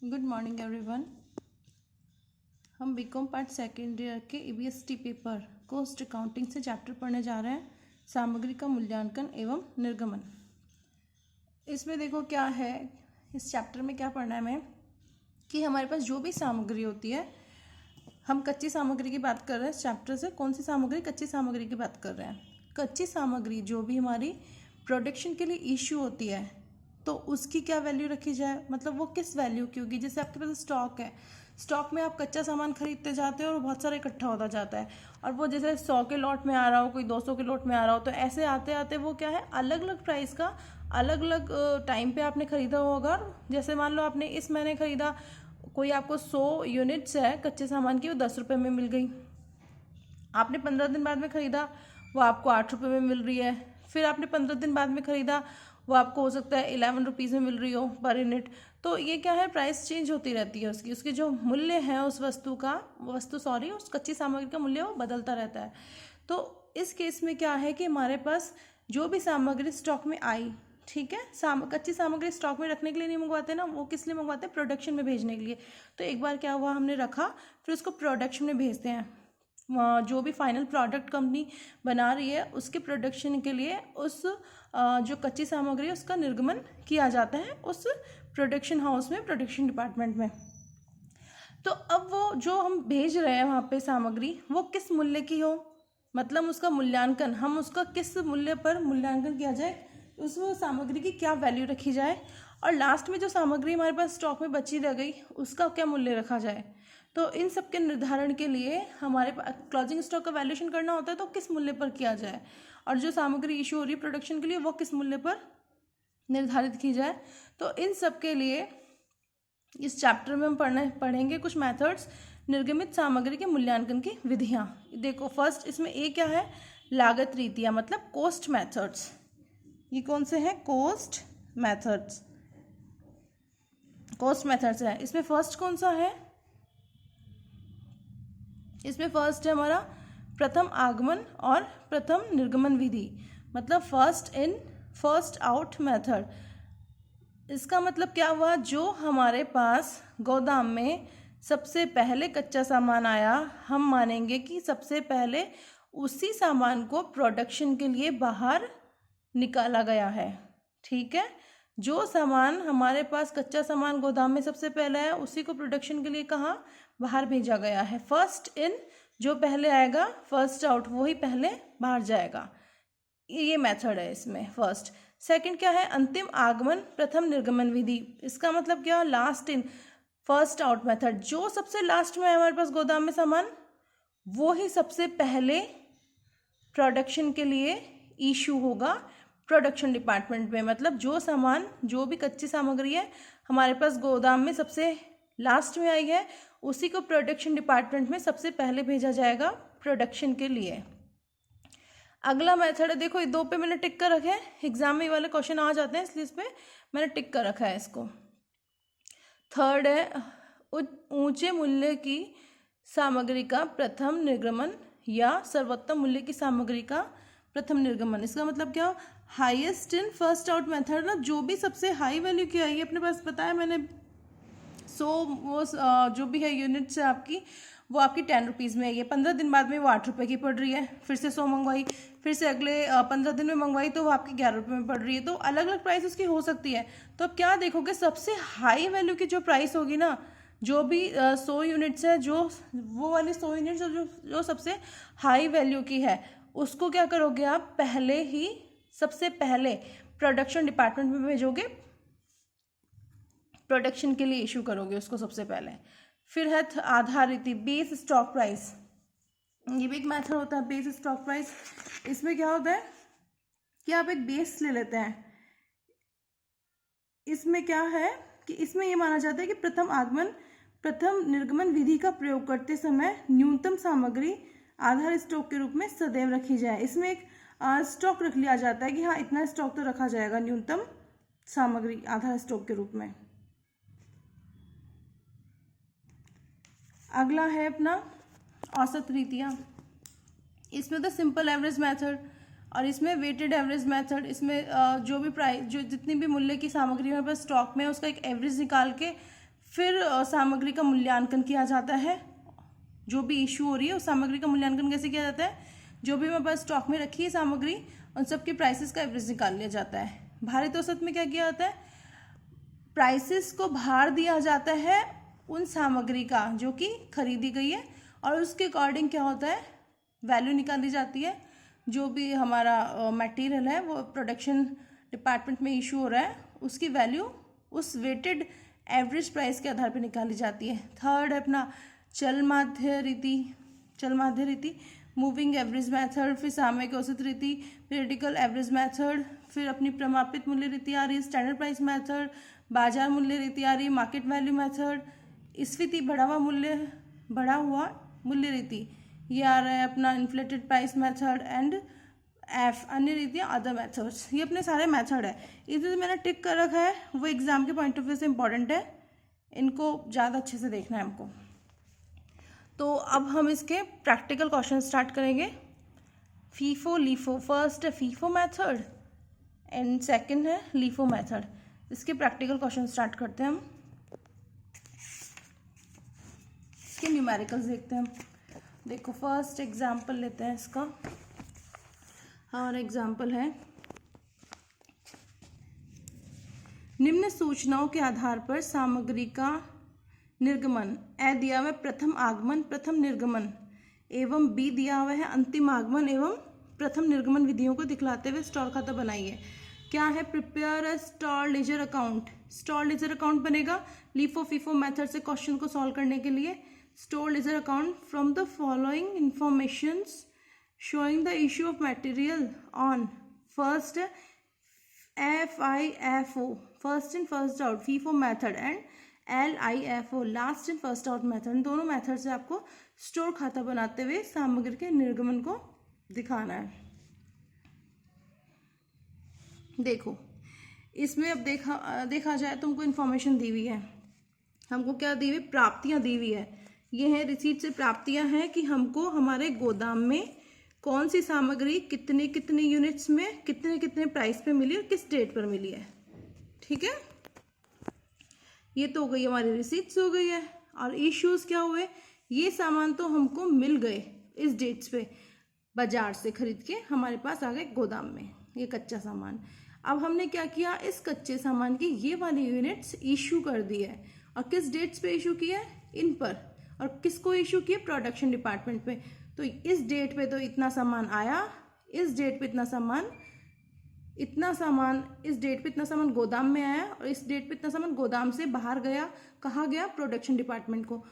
Good morning everyone. हम BCom part second year के EBST paper cost accounting से chapter पढ़ने जा रहे हैं, सामग्री का मूल्यांकन एवं निर्गमन। इसमें देखो क्या है, इस चैप्टर में क्या पढ़ना है हमें कि हमारे पास जो भी सामग्री होती है, हम कच्ची सामग्री की बात कर रहे हैं। इस चैप्टर से कौन सी सामग्री? कच्ची सामग्री की बात कर रहे हैं। कच्ची सामग्री जो भी हमारी प्रोडक्शन के लिए इश्यू होती है, तो उसकी क्या वैल्यू रखी जाए, मतलब वो किस वैल्यू की होगी। जैसे आपके पास स्टॉक है, स्टॉक में आप कच्चा सामान खरीदते जाते हो और बहुत सारा इकट्ठा होता जाता है, और वो जैसे 100 के लॉट में आ रहा हो, कोई 200 के लॉट में आ रहा हो, तो ऐसे आते आते वो क्या है, अलग अलग प्राइस का अलग अलग टाइम पे आपने खरीदा होगा। जैसे मान लो आपने इस महीने खरीदा, कोई आपको 100 यूनिट्स है कच्चे सामान की, वो 10 रुपये में मिल गई। आपने 15 दिन बाद में खरीदा, वो आपको 8 रुपये में मिल रही है। फिर आपने 15 दिन बाद में खरीदा, वो आपको हो सकता है 11 रुपीज़ में मिल रही हो पर यूनिट। तो ये क्या है, प्राइस चेंज होती रहती है उसकी जो मूल्य है उस उस कच्ची सामग्री का मूल्य वो बदलता रहता है। तो इस केस में क्या है कि हमारे पास जो भी सामग्री स्टॉक में आई, ठीक है, कच्ची सामग्री स्टॉक में रखने के लिए नहीं मंगवाते ना, वो किस लिए मंगवाते हैं? प्रोडक्शन में भेजने के लिए। तो एक बार क्या हुआ, हमने रखा, फिर उसको प्रोडक्शन में भेजते हैं। जो भी फाइनल प्रोडक्ट कंपनी बना रही है उसके प्रोडक्शन के लिए उस जो कच्ची सामग्री है उसका निर्गमन किया जाता है उस प्रोडक्शन हाउस में, प्रोडक्शन डिपार्टमेंट में। तो अब वो जो हम भेज रहे हैं वहाँ पे सामग्री, वो किस मूल्य की हो, मतलब उसका मूल्यांकन, हम उसका किस मूल्य पर मूल्यांकन किया जाए, उस सामग्री की क्या वैल्यू रखी जाए, और लास्ट में जो सामग्री हमारे पास स्टॉक में बची रह गई उसका क्या मूल्य रखा जाए। तो इन सब के निर्धारण के लिए हमारे पास क्लोजिंग स्टॉक का वैल्यूएशन करना होता है, तो किस मूल्य पर किया जाए, और जो सामग्री इशू हो रही है प्रोडक्शन के लिए वो किस मूल्य पर निर्धारित की जाए। तो इन सब के लिए इस चैप्टर में हम पढ़ेंगे कुछ मेथड्स, निर्गमित सामग्री के मूल्यांकन की विधियाँ। देखो फर्स्ट इसमें ए क्या है, लागत रीतियाँ, मतलब कॉस्ट मेथड्स। ये कौन से हैं? कॉस्ट मेथड्स है। इसमें फर्स्ट कौन सा है? इसमें फर्स्ट है हमारा प्रथम आगमन और प्रथम निर्गमन विधि, मतलब first in first out method. इसका मतलब क्या हुआ, जो हमारे पास गोदाम में सबसे पहले कच्चा सामान आया, हम मानेंगे कि सबसे पहले उसी सामान को प्रोडक्शन के लिए बाहर निकाला गया है। ठीक है, जो सामान हमारे पास कच्चा सामान गोदाम में सबसे पहले है, उसी को प्रोडक्शन के लिए कहाँ, बाहर भेजा गया है। फर्स्ट इन, जो पहले आएगा, फर्स्ट आउट, वही पहले बाहर जाएगा। ये मेथड है इसमें फर्स्ट। सेकंड क्या है, अंतिम आगमन प्रथम निर्गमन विधि। इसका मतलब क्या, last in first out method. जो सबसे लास्ट में है हमारे पास गोदाम में सामान, वो ही सबसे पहले प्रोडक्शन के लिए इशू होगा प्रोडक्शन डिपार्टमेंट में। मतलब जो सामान, जो भी कच्ची सामग्री है हमारे पास गोदाम में सबसे लास्ट में आई है, उसी को प्रोडक्शन डिपार्टमेंट में सबसे पहले भेजा जाएगा प्रोडक्शन के लिए। अगला मेथड है, देखो ये 2 पे मैंने टिक कर रखा है, एग्जाम में ये वाले क्वेश्चन आ जाते हैं इसलिए इस पर मैंने टिक कर रखा है इसको। थर्ड है ऊंचे मूल्य की सामग्री का प्रथम निर्गमन या सर्वोत्तम मूल्य की सामग्री का प्रथम निर्गमन। इसका मतलब क्या, highest in first out method, ना जो भी सबसे हाई वैल्यू की आई है, अपने पास बताया मैंने 100 वो जो भी है यूनिट्स है आपकी, वो आपकी 10 रुपीज़ में है। 15 दिन बाद में वो 8 रुपये की पड़ रही है, फिर से 100 मंगवाई, फिर से अगले 15 दिन में मंगवाई तो वो आपकी 11 रुपये में पड़ रही है। तो अलग अलग प्राइस उसकी हो सकती है। तो अब क्या देखोगे, सबसे हाई वैल्यू की जो प्राइस होगी ना, जो भी 100 यूनिट्स है, जो वो वाली 100 यूनिट्स जो सबसे हाई वैल्यू की है, उसको क्या करोगे आप, पहले ही सबसे पहले प्रोडक्शन डिपार्टमेंट में भेजोगे, प्रोडक्शन के लिए इशू करोगे उसको सबसे पहले। फिर है आधार रीति, बेस स्टॉक प्राइस। ये भी एक मेथड होता है, बेस स्टॉक प्राइस। इसमें क्या होता है कि आप एक बेस ले लेते हैं। इसमें क्या है कि इसमें ये माना जाता है कि प्रथम आगमन प्रथम निर्गमन विधि का प्रयोग करते समय न्यूनतम सामग्री आधार स्टॉक के रूप में सदैव रखी जाए। इसमें एक स्टॉक रख लिया जाता है कि हाँ इतना स्टॉक तो रखा जाएगा, न्यूनतम सामग्री आधार स्टॉक के रूप में। अगला है अपना औसत रीतियाँ। इसमें तो सिंपल एवरेज मेथड, और इसमें वेटेड एवरेज मेथड। इसमें जो भी प्राइस, जो जितनी भी मूल्य की सामग्री हमारे पास स्टॉक में है, उसका एक एवरेज निकाल के फिर सामग्री का मूल्यांकन किया जाता है। जो भी इशू हो रही है उस सामग्री का मूल्यांकन कैसे किया जाता है, जो भी हमारे पास स्टॉक में रखी है सामग्री उन सबके प्राइसेस का एवरेज निकाल लिया जाता है। भारित औसत में क्या किया जाता है, प्राइसेस को भार दिया जाता है उन सामग्री का जो कि खरीदी गई है और उसके अकॉर्डिंग क्या होता है, वैल्यू निकाली जाती है। जो भी हमारा मटेरियल है वो प्रोडक्शन डिपार्टमेंट में इशू हो रहा है उसकी वैल्यू उस वेटेड एवरेज प्राइस के आधार पर निकाली जाती है। थर्ड है अपना चल माध्य रीति, मूविंग एवरेज मेथड, फिर सामयिक औसत रीति, पीरियडिकल एवरेज मेथड, फिर अपनी प्रमापित मूल्य रीति आ रही है, स्टैंडर्ड प्राइस मेथड, बाजार मूल्य रीति आ रही है, मार्केट वैल्यू मेथड, स्फीति बढ़ा हुआ मूल्य रीति, ये आ रहा है अपना inflated price method and F अन्य रीतियाँ अदर मेथड्स। ये अपने सारे मेथड है। इसमें जो मैंने टिक कर रखा है वो एग्जाम के पॉइंट ऑफ व्यू से इंपॉर्टेंट है, इनको ज़्यादा अच्छे से देखना है हमको। तो अब हम इसके प्रैक्टिकल क्वेश्चन स्टार्ट करेंगे। फीफो लीफो, फर्स्ट है फीफो मेथड एंड सेकंड है लीफो मेथड। इसके प्रैक्टिकल क्वेश्चन स्टार्ट करते हैं हम। इसके न्यूमेरिकल्स देखते हैं हम। देखो फर्स्ट एग्जाम्पल लेते हैं इसका। हमारा एग्जाम्पल है, निम्न सूचनाओं के आधार पर सामग्री का निर्गमन, ए दिया हुआ है प्रथम आगमन प्रथम निर्गमन एवं बी दिया हुआ है अंतिम आगमन एवं प्रथम निर्गमन विधियों को दिखलाते हुए स्टॉल खाता बनाइए। क्या है, prepare a stall ledger account. Stall ledger account बनेगा लीफो फीफो मेथड से क्वेश्चन को सॉल्व करने के लिए। Store ledger account from the following informations showing the issue of material on first FIFO, first in first out, FIFO method and LIFO, last in first out method। दोनों method से आपको store खाता बनाते हुए सामग्री के निर्गमन को दिखाना है। देखो इसमें अब देखा जाए तो हमको इन्फॉर्मेशन दी हुई है, हमको क्या दी हुई, प्राप्तियां दी हुई है। ये है रिसीट से प्राप्तियां हैं कि हमको हमारे गोदाम में कौन सी सामग्री कितने कितने यूनिट्स में कितने कितने प्राइस पे मिली और किस डेट पर मिली है। ठीक है, ये तो हो गई हमारी रिसीट्स हो गई है। और इश्यूज क्या हुए, ये सामान तो हमको मिल गए इस डेट्स पे बाजार से खरीद के हमारे पास आ गए गोदाम में, ये कच्चा सामान। अब हमने क्या किया, इस कच्चे सामान की ये वाली यूनिट्स इशू कर दी है और किस डेट्स पे इशू किया है, इन पर। और किसको इशू किया, प्रोडक्शन डिपार्टमेंट पे। तो इस डेट पे तो इतना सामान आया, इस डेट पे इतना सामान इस डेट पे इतना सामान गोदाम में आया और इस डेट पे इतना सामान गोदाम से बाहर गया, कहाँ गया, प्रोडक्शन डिपार्टमेंट को।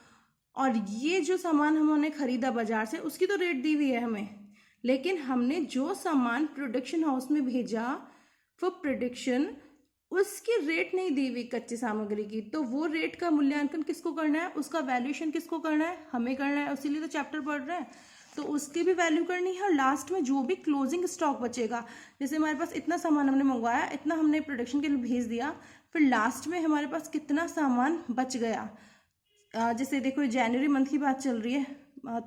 और ये जो सामान हमने खरीदा बाजार से उसकी तो रेट दी हुई है हमें, लेकिन हमने जो सामान प्रोडक्शन हाउस में भेजा वो प्रोडक्शन, उसकी रेट नहीं दी हुई कच्ची सामग्री की। तो वो रेट का मूल्यांकन किसको करना है, उसका वैल्यूएशन किसको करना है, हमें करना है, इसीलिए तो चैप्टर पढ़ रहे हैं। तो उसकी भी वैल्यू करनी है और लास्ट में जो भी क्लोजिंग स्टॉक बचेगा, जैसे हमारे पास इतना सामान हमने मंगवाया, इतना हमने प्रोडक्शन के लिए भेज दिया, फिर लास्ट में हमारे पास कितना सामान बच गया। जैसे देखो जनवरी मंथ की बात चल रही है,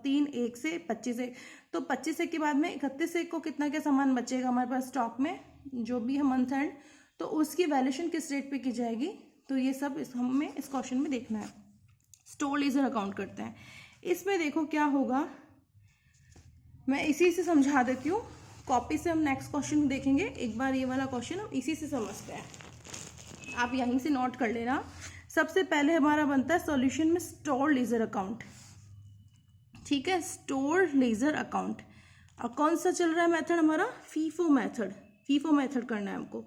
3/1 से 25/1, तो 25/1 के बाद में 31/1 को कितना क्या सामान बचेगा हमारे पास स्टॉक में, जो भी है मंथ एंड, तो उसकी वैल्यूएशन किस रेट पे की जाएगी। तो ये सब हमें इस क्वेश्चन में देखना है। स्टोर लेजर अकाउंट करते हैं। इसमें देखो क्या होगा, मैं इसी से समझा देती हूँ, कॉपी से हम नेक्स्ट क्वेश्चन देखेंगे। एक बार ये वाला क्वेश्चन हम इसी से समझते हैं, आप यहीं से नोट कर लेना। सबसे पहले हमारा बनता है सॉल्यूशन में स्टोर लेजर अकाउंट। ठीक है, स्टोर लेजर अकाउंट। और कौन सा चल रहा है मेथड हमारा, फीफो मेथड। फीफो मेथड करना है हमको।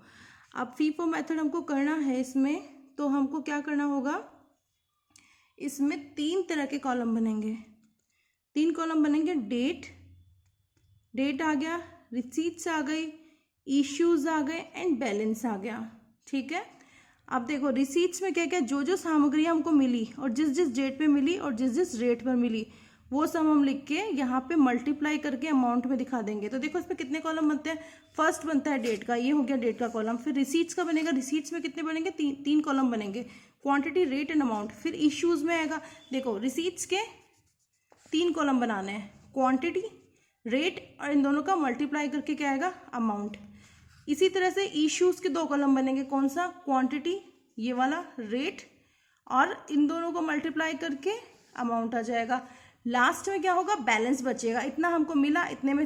अब फीफो मेथड हमको करना है इसमें, तो हमको क्या करना होगा, इसमें 3 तरह के कॉलम बनेंगे। 3 कॉलम बनेंगे, डेट आ गया, रिसीट्स आ गई, इश्यूज आ गए एंड बैलेंस आ गया। ठीक है, अब देखो रिसीट्स में क्या क्या, जो जो सामग्रियाँ हमको मिली और जिस जिस डेट पे मिली और जिस जिस रेट पर मिली वो सब हम लिख के यहाँ पे मल्टीप्लाई करके अमाउंट में दिखा देंगे। तो देखो इसमें कितने कॉलम बनते हैं, फर्स्ट बनता है डेट का, ये हो गया डेट का कॉलम। फिर रिसीट्स का बनेगा, रिसीट्स में कितने बनेंगे, 3 कॉलम बनेंगे, क्वांटिटी, रेट एंड अमाउंट। फिर इश्यूज में आएगा, देखो रिसीट्स के 3 कॉलम बनाने हैं, क्वांटिटी, रेट और इन दोनों का मल्टीप्लाई करके क्या आएगा, अमाउंट। इसी तरह से इश्यूज के 2 कॉलम बनेंगे, कौन सा, क्वांटिटी ये वाला, रेट और इन दोनों को मल्टीप्लाई करके अमाउंट आ जाएगा। लास्ट में क्या होगा, बैलेंस बचेगा। इतना हमको मिला, इतने में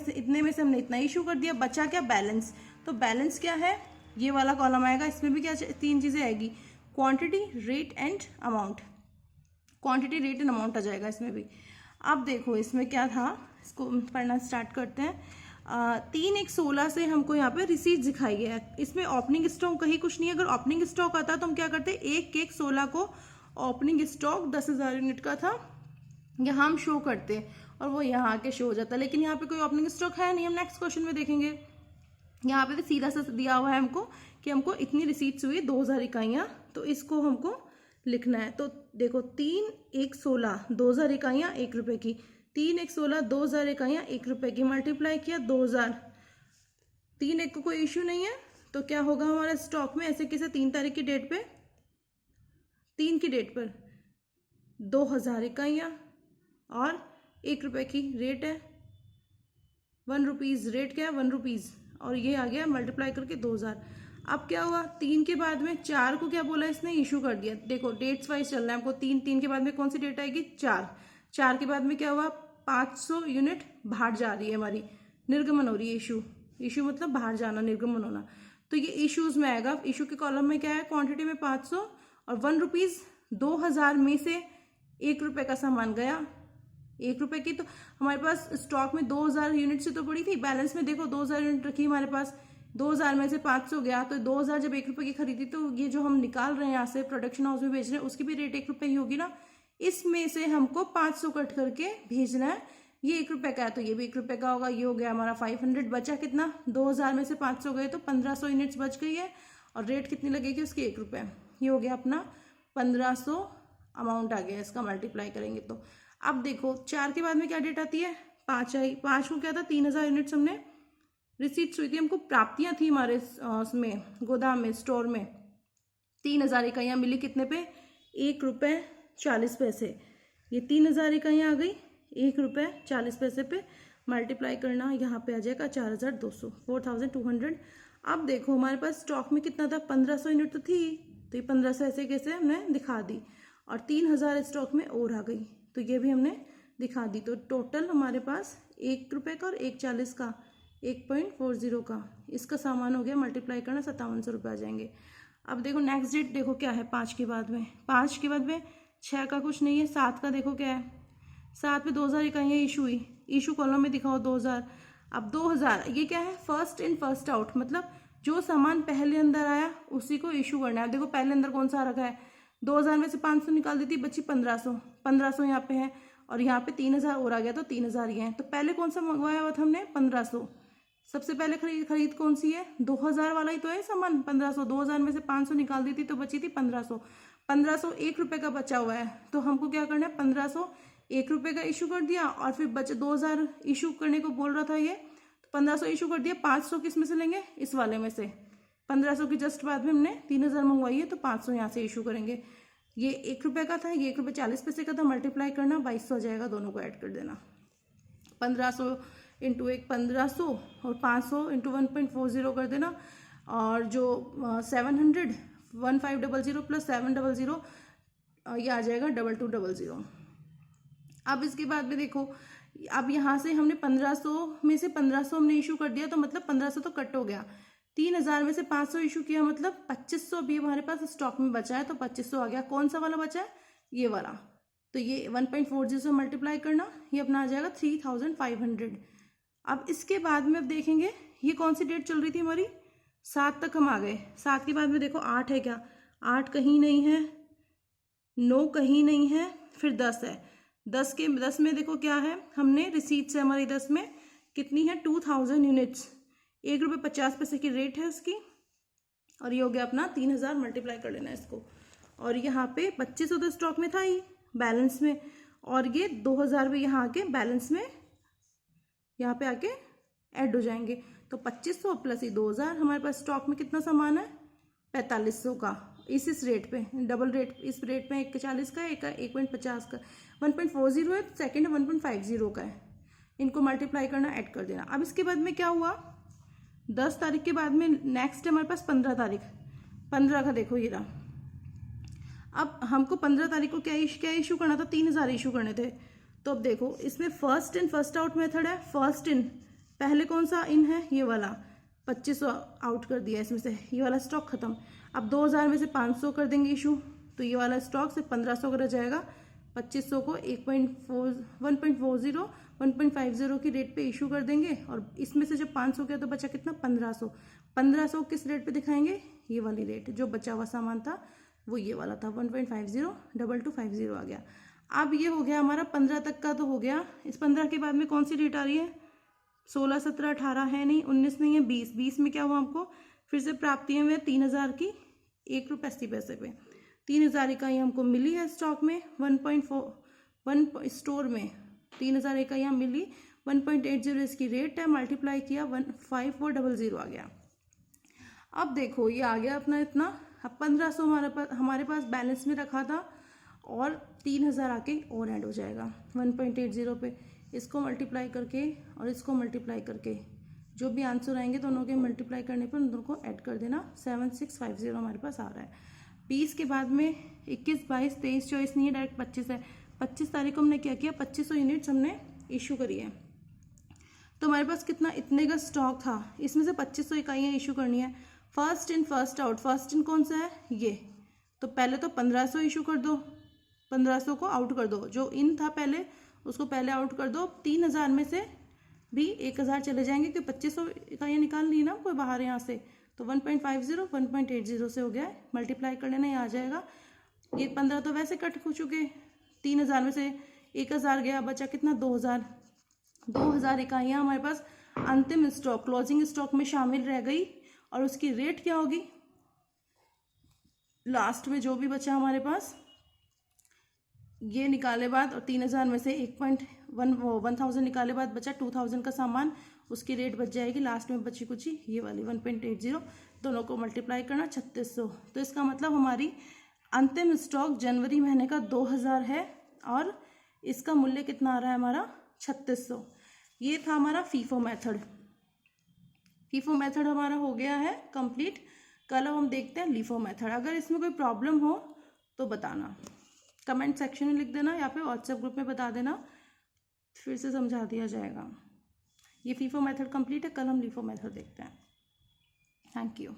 से हमने इतना इशू कर दिया, बचा क्या, बैलेंस। तो बैलेंस क्या है, ये वाला कॉलम आएगा। इसमें भी क्या 3 चीज़ें आएगी, quantity, rate and amount. Quantity, rate and amount आ जाएगा इसमें भी। अब देखो इसमें क्या था, इसको पढ़ना स्टार्ट करते हैं। 3/1/16 से हमको यहाँ पे रिसीट दिखाई गया है। इसमें ओपनिंग स्टॉक कहीं कुछ नहीं है। अगर ओपनिंग स्टॉक आता तो हम क्या करते, 1/1/16 को ओपनिंग स्टॉक 10,000 यूनिट का था, यहाँ हम शो करते और वो यहाँ आके शो हो जाता। लेकिन यहाँ पे कोई ओपनिंग स्टॉक है नहीं। हम नेक्स्ट क्वेश्चन में देखेंगे, यहाँ पे तो सीधा सा दिया हुआ है हमको कि हमको इतनी रिसीट्स हुई 2000 इकाइयाँ, तो इसको हमको लिखना है। तो देखो 3/1/16 2000 इकाइयाँ 1 रुपये की, 3/1/16 2000 इकाइयाँ 1 रुपये की, मल्टीप्लाई किया 2000। 3/1 को कोई इश्यू नहीं है, तो क्या होगा हमारे स्टॉक में, ऐसे कैसे 3 तारीख की डेट पे, 3 की डेट पर 2000 इकाइयाँ और 1 रुपये की रेट है, 1 रुपीज़। रेट क्या है, 1 रुपीज़, और ये आ गया मल्टीप्लाई करके 2000। अब क्या हुआ, 3 के बाद में 4 को क्या बोला इसने, इशू कर दिया। देखो डेट्स वाइज चल रहा है हमको। 3 के बाद में कौन सी डेट आएगी, 4 के बाद में क्या हुआ, 500 यूनिट बाहर जा रही है हमारी, निर्गमन हो रही है। इशू मतलब बाहर जाना, निर्गमन होना। तो ये इशूज में आएगा। इशू के कॉलम में क्या है, क्वांटिटी में 500 और 1 रुपीज़। 2000 में से 1 रुपये का सामान गया, 1 रुपये की। तो हमारे पास स्टॉक में 2000 यूनिट से तो पड़ी थी, बैलेंस में देखो 2000 यूनिट रखी हमारे पास, 2000 में से 500 गया, तो 2000 जब 1 रुपये की खरीदी, तो ये जो हम निकाल रहे हैं यहाँ से प्रोडक्शन हाउस में भेज रहे हैं, उसकी भी रेट 1 रुपये ही होगी ना। इसमें से हमको 500 कट करके भेजना है। ये 1 रुपये का है तो ये भी 1 रुपये का होगा। ये हो गया हमारा 500। बचा कितना, 2000 में से 500 गए तो 1500 यूनिट्स बच गई है, और रेट कितनी लगेगी उसकी, 1 रुपये। ये हो गया अपना 1500 अमाउंट आ गया इसका, मल्टीप्लाई करेंगे तो। अब देखो 4 के बाद में क्या डेट आती है, 5 आई। 5 को क्या था, 3000 यूनिट्स हमने रिसीट्स हुई थी, हमको प्राप्तियां थी हमारे उसमें गोदाम में, स्टोर में। 3000 इकाइयाँ मिली कितने पे, 1 रुपये 40 पैसे। ये 3000 इकाइयाँ आ गई 1 रुपये 40 पैसे पे। मल्टीप्लाई करना यहाँ पे आ जाएगा 4200, 4200। अब देखो हमारे पास स्टॉक में कितना था, 1500 यूनिट तो थी, तो ये 1500 ऐसे कैसे हमने दिखा दी, और 3000 स्टॉक में और आ गई, तो ये भी हमने दिखा दी। तो टोटल हमारे पास 1 रुपये का और 1.40 का, 1.40 का इसका सामान हो गया। मल्टीप्लाई करना 5700 रुपये आ जाएंगे। अब देखो नेक्स्ट डेट देखो क्या है, 5 के बाद में। 5 के बाद में 6 का कुछ नहीं है, 7 का देखो क्या है, 7 में 2000 इकाइयाँ इशू हुई। इशू कॉलम में दिखाओ 2000। अब 2000 ये क्या है, फर्स्ट इन फर्स्ट आउट, मतलब जो सामान पहले अंदर आया उसी को इशू करना है। अब देखो पहले अंदर कौन सा आ रखा है, 2000 में से 500 निकाल दी थी, बची 1500। 1500 यहाँ पे है, और यहाँ पे 3000 और आ गया, तो 3000 ये है। तो पहले कौन सा मंगवाया हुआ था हमने, 1500। सबसे पहले खरीद कौन सी है, 2000 वाला ही तो है सामान, 1500। 2000 में से 500 निकाल दी थी तो बची थी 1500। 1500 1 रुपये का बचा हुआ है, तो हमको क्या करना है, 1500 1 रुपये का इशू कर दिया, और फिर बचे 2000 इशू करने को बोल रहा था ये, तो 1500 इशू कर दिया। 500 किस में से लेंगे, इस वाले में से। 1500 की जस्ट बाद में हमने 3000 मंगवाई है, तो 500 यहाँ से इशू करेंगे। ये 1 रुपये का था, ये 1 रुपये 40 पैसे का था, मल्टीप्लाई करना 2200 आ जाएगा, दोनों को ऐड कर देना। 1500 इंटू 1 1500 और 500 इंटू 1.40 कर देना, और जो 700 1500 प्लस 700 ये आ जाएगा 2200। अब इसके बाद में देखो, अब यहाँ से हमने 1500 में से 1500 हमने इशू कर दिया, तो मतलब 1500 तो कट हो गया। 3000 में से 500 इशू किया, मतलब 2500 अभी हमारे पास स्टॉक में बचा है, तो 2500 आ गया। कौन सा वाला बचा है, ये वाला। तो ये 1.40 से मल्टीप्लाई करना, ये अपना आ जाएगा 3500। अब इसके बाद में अब देखेंगे ये कौन सी डेट चल रही थी हमारी, 7 तक हम आ गए। 7 के बाद में देखो 8 है क्या, 8 कहीं नहीं है, 9 कहीं नहीं है, फिर 10 है। 10 में देखो क्या है, हमने रिसीट्स है हमारी 10 में कितनी है, 2000 यूनिट्स, 1 रुपये 50 पैसे की रेट है उसकी, और ये हो गया अपना 3000। मल्टीप्लाई कर लेना इसको, और यहाँ पे 2500 तो स्टॉक में था ही बैलेंस में, और ये 2000 भी यहाँ आके बैलेंस में यहाँ पे आके ऐड हो जाएंगे। तो 2500 प्लस ये 2000, हमारे पास स्टॉक में कितना सामान है, 4500 का। इस रेट पे डबल रेट, इस रेट पे 1.40 का, एक 1.50 का, 1.40 है, सेकेंड 1.50 का है। इनको मल्टीप्लाई करना, ऐड कर देना। अब इसके बाद में क्या हुआ, 10 तारीख के बाद में नेक्स्ट है हमारे पास 15 तारीख। 15 का देखो ये रहा। अब हमको 15 तारीख को क्या इशू करना था, 3000 इशू करने थे। तो अब देखो इसमें first in first out method है। फर्स्ट इन, पहले कौन सा इन है, ये वाला 2500 आउट कर दिया इसमें से, ये वाला स्टॉक खत्म। अब 2000 में से 500 कर देंगे इशू, तो ये वाला स्टॉक सिर्फ 1500 का रह जाएगा। 2500 को 1.50 की रेट पे इशू कर देंगे, और इसमें से जब 500 किया तो बचा कितना, 1500। 1500 किस रेट पे दिखाएंगे, ये वाली रेट, जो बचा हुआ सामान था वो ये वाला था, 1.502250 आ गया। अब ये हो गया हमारा 15 तक का तो हो गया। इस 15 के बाद में कौन सी डेट आ रही है, 16, 17, 18 है नहीं, 19 नहीं है, 20। 20 में क्या हुआ, हमको फिर से प्राप्तियां हुई 3000 की ₹1.80 पे। 3000 इकाई हमको मिली है स्टॉक में, 1.4 स्टोर में 3000 इकाइयाँ मिली, 1.80 इसकी रेट है, मल्टीप्लाई किया 15400 आ गया। अब देखो ये आ गया अपना इतना। अब 1500 हमारे पास बैलेंस में रखा था, और 3000 आके और ऐड हो जाएगा 1.80 पे। इसको मल्टीप्लाई करके और इसको मल्टीप्लाई करके जो भी आंसर आएंगे दोनों के मल्टीप्लाई करने पर उन दोनों को ऐड कर देना, 7650 हमारे पास आ रहा है। 20 के बाद में 21, 22, 23, 24 नहीं है, डायरेक्ट 25 है। 25 तारीख को हमने क्या किया, 2500 यूनिट्स हमने इशू करी है। तो हमारे पास कितना, इतने का स्टॉक था, इसमें से 2500 इकाइयाँ इशू करनी है। First in first out, first in कौन सा है, ये। तो पहले तो 1500 इशू कर दो, 1500 को आउट कर दो, जो इन था पहले उसको पहले आउट कर दो। 3000 में से भी 1000 चले जाएंगे, क्योंकि 2500 इकाइयाँ निकाल ली ना कोई बाहर यहाँ से। तो 1.50 1.80 से हो गया है, मल्टीप्लाई कर लेना, ये आ जाएगा। ये 15 तो वैसे कट हो चुके, 3000 में से 1000 गया, बचा कितना, 2000। 2000 इकाइयाँ हमारे पास अंतिम स्टॉक, क्लोजिंग स्टॉक में शामिल रह गई, और उसकी रेट क्या होगी, लास्ट में जो भी बचा हमारे पास ये निकाले बाद, और 3000 में से 1000 निकाले बाद बचा 2000 का सामान, उसकी रेट बच जाएगी लास्ट में बची कुछ ये वाली 1.80। दोनों को मल्टीप्लाई करना 3600। तो इसका मतलब हमारी अंतिम स्टॉक जनवरी महीने का 2000 है, और इसका मूल्य कितना आ रहा है हमारा, 3600। ये था हमारा फीफो मेथड। फीफो मेथड हमारा हो गया है कंप्लीट। कल हम देखते हैं लीफो मेथड। अगर इसमें कोई प्रॉब्लम हो तो बताना, कमेंट सेक्शन में लिख देना, या फिर व्हाट्सएप ग्रुप में बता देना, फिर से समझा दिया जाएगा। ये फीफो मेथड कंप्लीट है, कल हम लीफो मेथड देखते हैं। Thank you.